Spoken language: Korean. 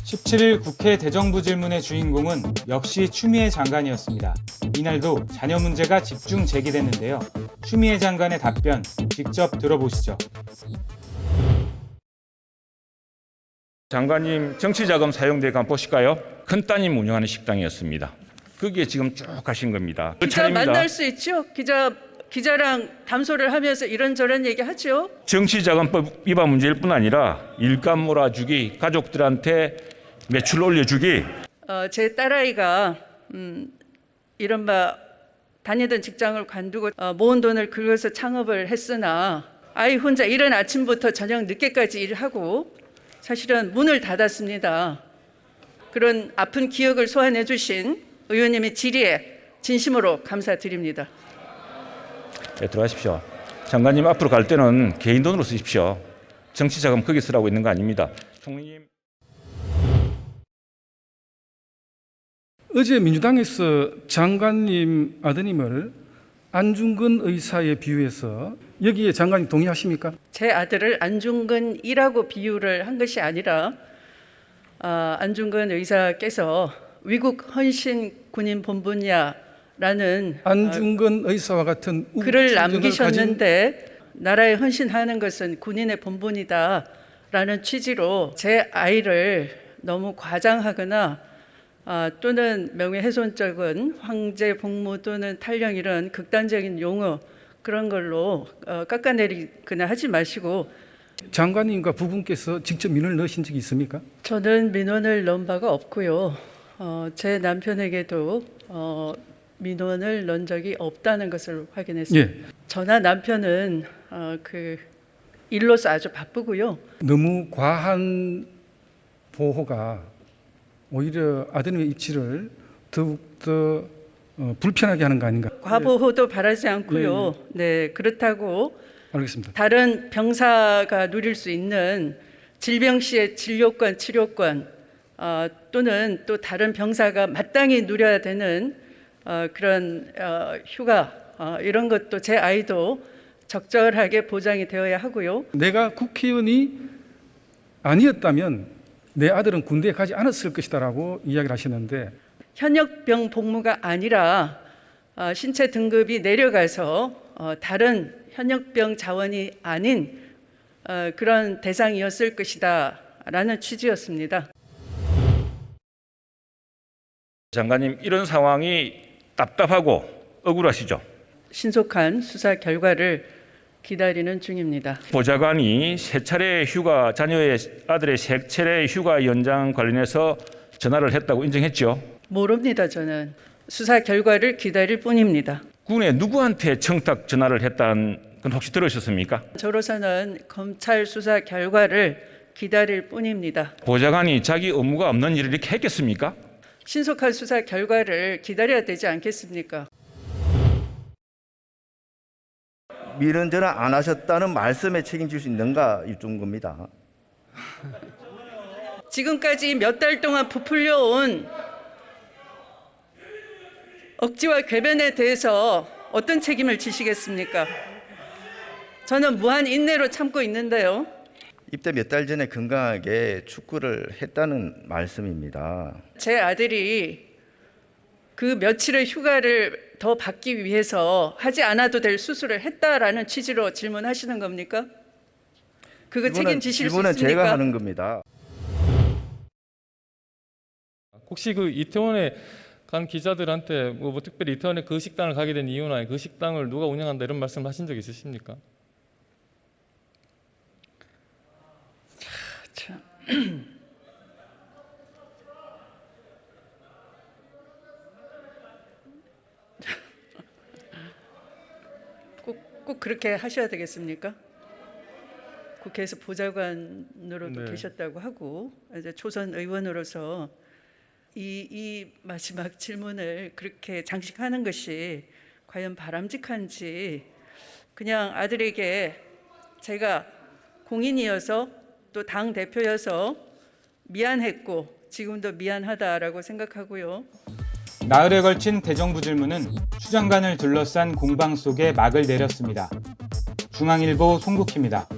17일 국회 대정부 질문의 주인공은 역시 추미애 장관이었습니다. 이날도 자녀 문제가 집중 제기됐는데요. 추미애 장관의 답변 직접 들어보시죠. 장관님 정치자금 사용대가 보실까요? 큰 따님 운영하는 식당이었습니다. 거기에 지금 쭉 가신 겁니다. 기자 만날 수 있죠? 기자랑 담소를 하면서 이런저런 얘기하죠. 정치자금법 위반 문제일 뿐 아니라 일감 몰아주기, 가족들한테 매출 올려주기. 제 딸아이가 이른바 다니던 직장을 관두고 모은 돈을 긁어서 창업을 했으나 아이 혼자 이른 아침부터 저녁 늦게까지 일하고 사실은 문을 닫았습니다. 그런 아픈 기억을 소환해 주신 의원님의 질의에 진심으로 감사드립니다. 네, 들어가십시오. 장관님 앞으로 갈 때는 개인 돈으로 쓰십시오. 정치자금 거기 쓰라고 있는 거 아닙니다. 총리님. 어제 민주당에서 장관님 아드님을 안중근 의사에 비유해서 여기에 장관님 동의하십니까? 제 아들을 안중근이라고 비유를 한 것이 아니라 안중근 의사께서 위국 헌신 군인 본분이야라는 안중근 의사와 같은 글을 남기셨는데 나라에 헌신하는 것은 군인의 본분이다라는 취지로 제 아이를 너무 과장하거나 또는 명예훼손적인 황제 복무 또는 탈령 이런 극단적인 용어 그런 걸로 깎아내리거나 하지 마시고. 장관님과 부분께서 직접 민원을 넣으신 적이 있습니까? 저는 민원을 넣은 바가 없고요. 제 남편에게도 민원을 넣은 적이 없다는 것을 확인했습니다. 예. 저나 남편은 그 일로서 아주 바쁘고요. 너무 과한 보호가 오히려 아드님의 입지를 더욱더 불편하게 하는 거 아닌가? 과보호도 바라지 않고요. 네, 그렇다고 알겠습니다. 다른 병사가 누릴 수 있는 질병 시의 진료권, 치료권 또는 또 다른 병사가 마땅히 누려야 되는 그런 휴가 이런 것도 제 아이도 적절하게 보장이 되어야 하고요. 내가 국회의원이 아니었다면 내 아들은 군대에 가지 않았을 것이다라고 이야기를 하시는데 현역병 복무가 아니라 신체 등급이 내려가서 다른 현역병 자원이 아닌 그런 대상이었을 것이다 라는 취지였습니다. 장관님 이런 상황이 답답하고 억울하시죠? 신속한 수사 결과를 기다리는 중입니다. 보좌관이 세 차례 휴가, 자녀의 아들의 세 차례 휴가 연장 관련해서 전화를 했다고 인정했죠? 모릅니다. 저는 수사 결과를 기다릴 뿐입니다. 군에 누구한테 청탁 전화를 했다는 건 혹시 들으셨습니까? 저로서는 검찰 수사 결과를 기다릴 뿐입니다. 보좌관이 자기 업무가 없는 일을 이렇게 했겠습니까? 신속한 수사 결과를 기다려야 되지 않겠습니까? 민원 전화 안 하셨다는 말씀에 책임질 수 있는가 이런 겁니다. 지금까지 몇 달 동안 부풀려 온 억지와 궤변에 대해서 어떤 책임을 지시겠습니까? 저는 무한 인내로 참고 있는데요. 입대 몇 달 전에 건강하게 축구를 했다는 말씀입니다. 제 아들이 그 며칠의 휴가를 더 받기 위해서 하지 않아도 될 수술을 했다라는 취지로 질문하시는 겁니까? 그거 책임지실 수 있습니까? 질문은 제가 하는 겁니다. 혹시 그 이태원에 간 기자들한테 뭐 특별히 이태원에 그 식당을 가게 된 이유나 그 식당을 누가 운영한다 이런 말씀을 하신 적 있으십니까? 참. 꼭 그렇게 하셔야 되겠습니까? 국회에서 보좌관으로도 네. 계셨다고 하고 이제 초선 의원으로서 이 마지막 질문을 그렇게 장식하는 것이 과연 바람직한지 그냥 아들에게 제가 공인이어서 또 당 대표여서 미안했고 지금도 미안하다라고 생각하고요. 나흘에 걸친 대정부 질문은 추 장관을 둘러싼 공방 속에 막을 내렸습니다. 중앙일보 송국희입니다.